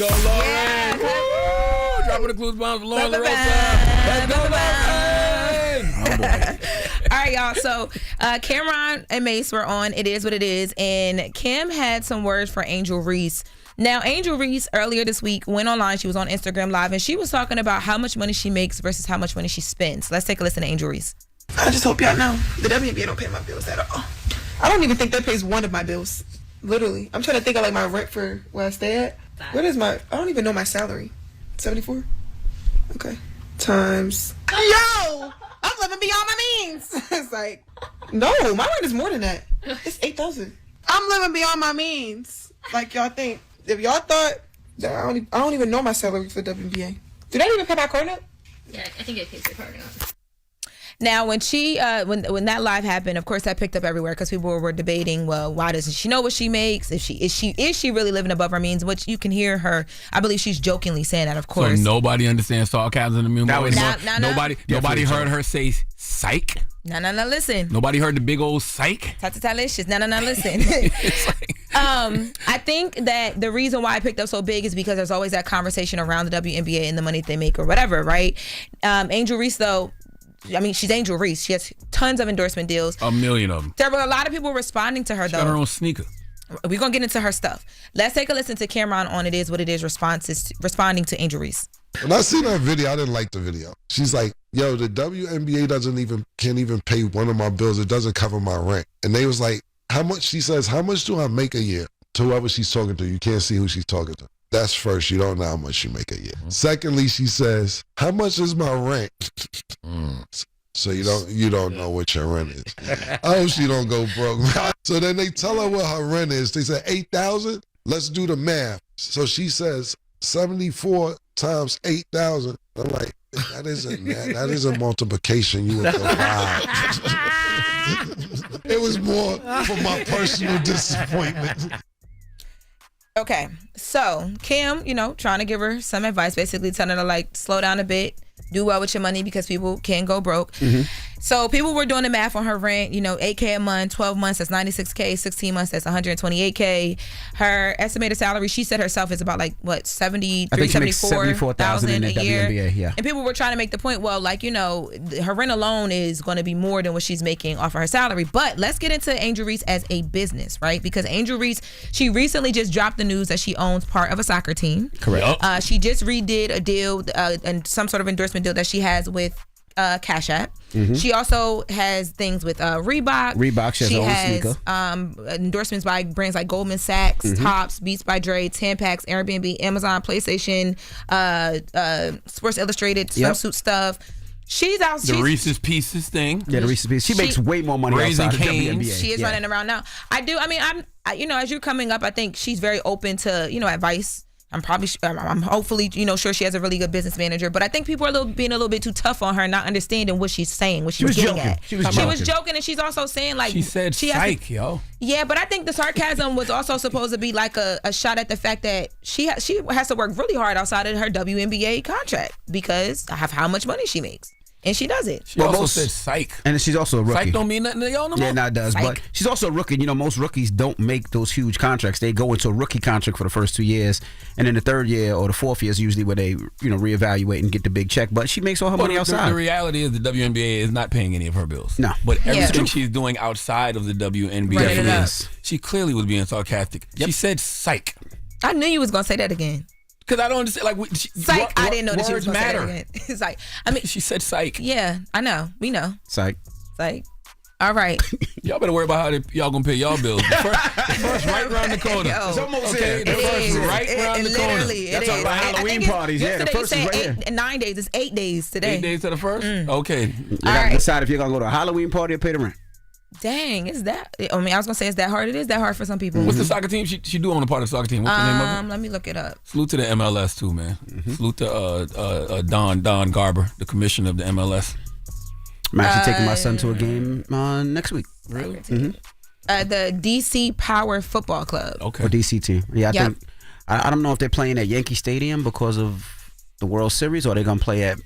go, Lauren. Yeah, Woo! Dropping the clues bombs for Lauren LaRosa. Let's go, Lauren. Oh, boy. All right, y'all. So Cameron and Mace were on It Is What It Is, and Kim had some words for Angel Reese. Now, Angel Reese earlier this week went online. She was on Instagram Live, and she was talking about how much money she makes versus how much money she spends. Let's take a listen to Angel Reese. I just hope y'all know the WNBA don't pay my bills at all. I don't even think that pays one of my bills. Literally. I'm trying to think of like my rent for where I stay at. What is my, I don't even know my salary. 74? Okay. Times. Yo! I'm living beyond my means. It's like, no, my rent is more than that. It's 8,000. I'm living beyond my means. Like y'all think. If y'all thought that I don't even know my salary for WNBA. Do they even pay my car note? Yeah, I think it pays your car note. Now, when she when that live happened, of course, that picked up everywhere because people were debating, well, why doesn't she know what she makes? Is she really living above her means? Which you can hear her. I believe she's jokingly saying that, of course. So nobody understands sarcasm in the movie. Nobody heard her say psych. No, listen. Nobody heard the big old psych. Tatalicious. No, listen. I think that the reason why I picked up so big is because there's always that conversation around the WNBA and the money they make or whatever, right? Angel Reese, though, I mean, she's Angel Reese. She has tons of endorsement deals. A million of them. There were a lot of people responding to her, though. She got her own sneaker. We're going to get into her stuff. Let's take a listen to Cameron on It Is What It Is responding to Angel Reese. When I seen that video, I didn't like the video. She's like, yo, the WNBA can't even pay one of my bills. It doesn't cover my rent. And they was like, how much? She says, how much do I make a year? To whoever she's talking to. You can't see who she's talking to. That's first. You don't know how much you make a year. Secondly, she says, how much is my rent? So you don't know what your rent is. I hope she don't go broke. So then they tell her what her rent is. They say 8,000. Let's do the math. So she says 74 times 8,000. I'm like, that isn't multiplication. You would go, wow. It was more for my personal disappointment. Okay, so Kim, trying to give her some advice, basically telling her like slow down a bit, do well with your money because people can go broke. Mm-hmm. So people were doing the math on her rent, $8K a month, 12 months, that's $96K, 16 months, that's $128K. Her estimated salary, she said herself, is about like, what, $74,000 a year. WNBA, yeah. And people were trying to make the point, well, like, her rent alone is going to be more than what she's making off of her salary. But let's get into Angel Reese as a business, right? Because Angel Reese, she recently just dropped the news that she owns part of a soccer team. Correct. She just redid a deal and some sort of endorsement deal that she has with Cash App. Mm-hmm. She also has things with Reebok. She has her own sneaker. Endorsements by brands like Goldman Sachs, mm-hmm. Tops, Beats by Dre, Tampax, Airbnb, Amazon, PlayStation, Sports Illustrated, swimsuit stuff. She's out. The Reese's Pieces thing. Yeah, the Reese's Pieces. She makes way more money outside the WNBA. She is running around now. I'm as you're coming up, I think she's very open to, advice. I'm hopefully, sure she has a really good business manager, but I think people are being a little bit too tough on her, not understanding what she's saying, what she was getting at. She was joking, and she's also saying like she said, "Psych, yo." Yeah, but I think the sarcasm was also supposed to be like a shot at the fact that she has to work really hard outside of her WNBA contract because of how much money she makes. And she does it. She also said psych. And she's also a rookie. Psych don't mean nothing to y'all no more? Yeah, no, it does. Psych. But she's also a rookie. Most rookies don't make those huge contracts. They go into a rookie contract for the first 2 years. And then the third year or the fourth year is usually where they, reevaluate and get the big check. But she makes all her money outside. The reality is the WNBA is not paying any of her bills. No. But everything she's doing outside of the WNBA, she clearly was being sarcastic. Yep. She said psych. I knew you was going to say that again. Because I don't understand. Psych. I didn't know that she was going to say that again. It's like, she said psych. Yeah, I know. We know. Psych. All right. Y'all better worry about how y'all going to pay y'all bills. The first right around the corner. It's almost there. The first right around the corner. That's talking about Halloween parties. Yeah, the first is right here. 9 days. It's 8 days today. 8 days to the first? Okay. You got to decide if you're going to go to a Halloween party or pay the rent. Dang, is that? I was gonna say, is that hard? It is that hard for some people. What's the soccer team? She do own a part of the soccer team. What's the name of it? Let me look it up. Salute to the MLS too, man. Mm-hmm. Salute to Don Garber, the commissioner of the MLS. I'm actually taking my son to a game next week. Really? Mm-hmm. The DC Power Football Club. Okay. Or DC team. Yeah, I think I don't know if they're playing at Yankee Stadium because of the World Series, or are they gonna play at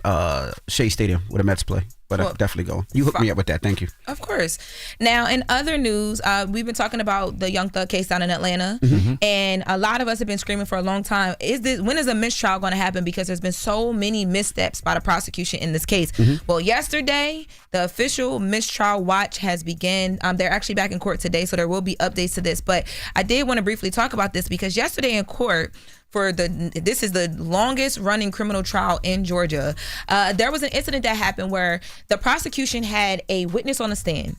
Shea Stadium where the Mets play? But I'm definitely going. You hooked me up with that. Thank you. Of course. Now, in other news, we've been talking about the Young Thug case down in Atlanta, and a lot of us have been screaming for a long time. When is a mistrial going to happen? Because there's been so many missteps by the prosecution in this case. Well, yesterday, the official mistrial watch has begun. They're actually back in court today, so there will be updates to this. But I did want to briefly talk about this because yesterday in court, this is the longest running criminal trial in Georgia. There was an incident that happened where the prosecution had a witness on the stand.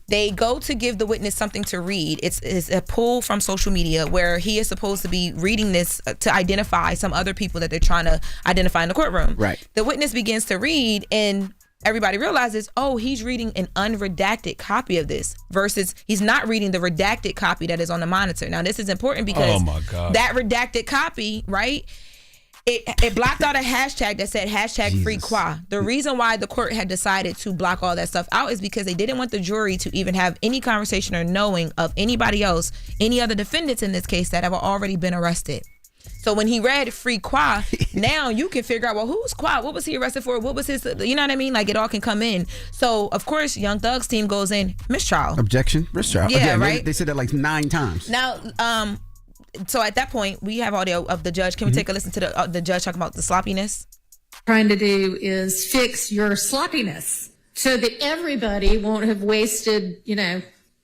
They go to give the witness something to read. It's a pull from social media where he is supposed to be reading this to identify some other people that they're trying to identify in the courtroom. Right. The witness begins to read, and everybody realizes, oh, he's reading an unredacted copy of this versus he's not reading the redacted copy that is on the monitor. Now, this is important because that redacted copy, right, it blocked out a hashtag that said hashtag free Qua. The reason why the court had decided to block all that stuff out is because they didn't want the jury to even have any conversation or knowing of anybody else, any other defendants in this case that have already been arrested. So when he read free Qua, now you can figure out, well, who's Qua? What was he arrested for? What was his, you know what I mean? Like, it all can come in. So, of course, Young Thug's team goes in, mistrial. Objection, mistrial. Yeah, again, right? They said that like 9 times. Now, so at that point, we have audio of the judge. Can we take a listen to the judge talking about the sloppiness? Trying to do is fix your sloppiness so that everybody won't have wasted,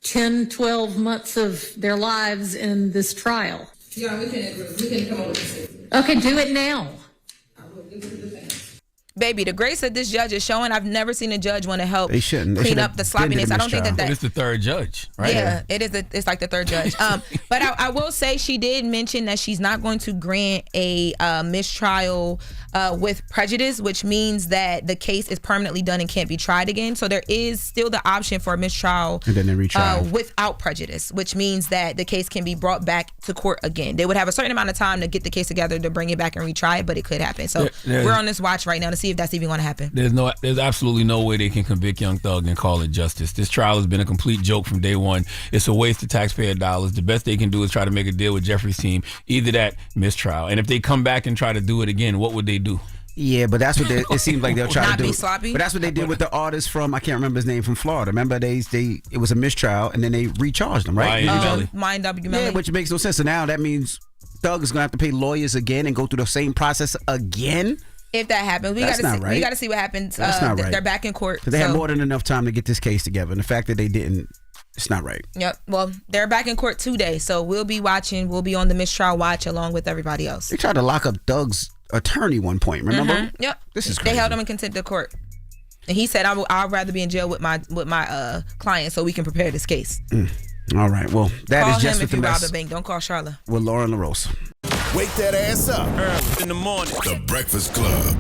10, 12 months of their lives in this trial. Yeah, we can come up with this. Okay, do it now. Baby, the grace that this judge is showing, I've never seen a judge want to help clean up the sloppiness. I don't think that it's the third judge, right? Yeah, it is. It's like the third judge. But I will say she did mention that she's not going to grant a mistrial with prejudice, which means that the case is permanently done and can't be tried again. So there is still the option for a mistrial and then they retry without prejudice, which means that the case can be brought back to court again. They would have a certain amount of time to get the case together to bring it back and retry it, but it could happen. So we're on this watch right now to see if that's even going to happen. There's absolutely no way they can convict Young Thug and call it justice. This trial has been a complete joke from day one. It's a waste of taxpayer dollars. The best they can do is try to make a deal with Jeffrey's team. Either that, mistrial. And if they come back and try to do it again, what would they do? Yeah, but that's what it seems like they'll try Not to do. be sloppy. But that's what they did with the artist from, I can't remember his name, from Florida. Remember it was a mistrial and then they recharged him, right? Mind W. Yeah, which makes no sense. So now that means Thug is going to have to pay lawyers again and go through the same process again? If that happens, we got to see what happens. That's not right. They're back in court. Because they had more than enough time to get this case together. And the fact that they didn't, it's not right. Yep. Well, they're back in court today. So we'll be watching. We'll be on the mistrial watch along with everybody else. They tried to lock up Thug's attorney one point, remember? Yep. This is crazy. They held him in contempt of court. And he said, I'd rather be in jail with my client so we can prepare this case. All right. Well, that is Jess With The Mess. Call him if you rob a bank. Don't call Charla. With Lauren LaRose. Wake that ass up. Early in the morning. The Breakfast Club.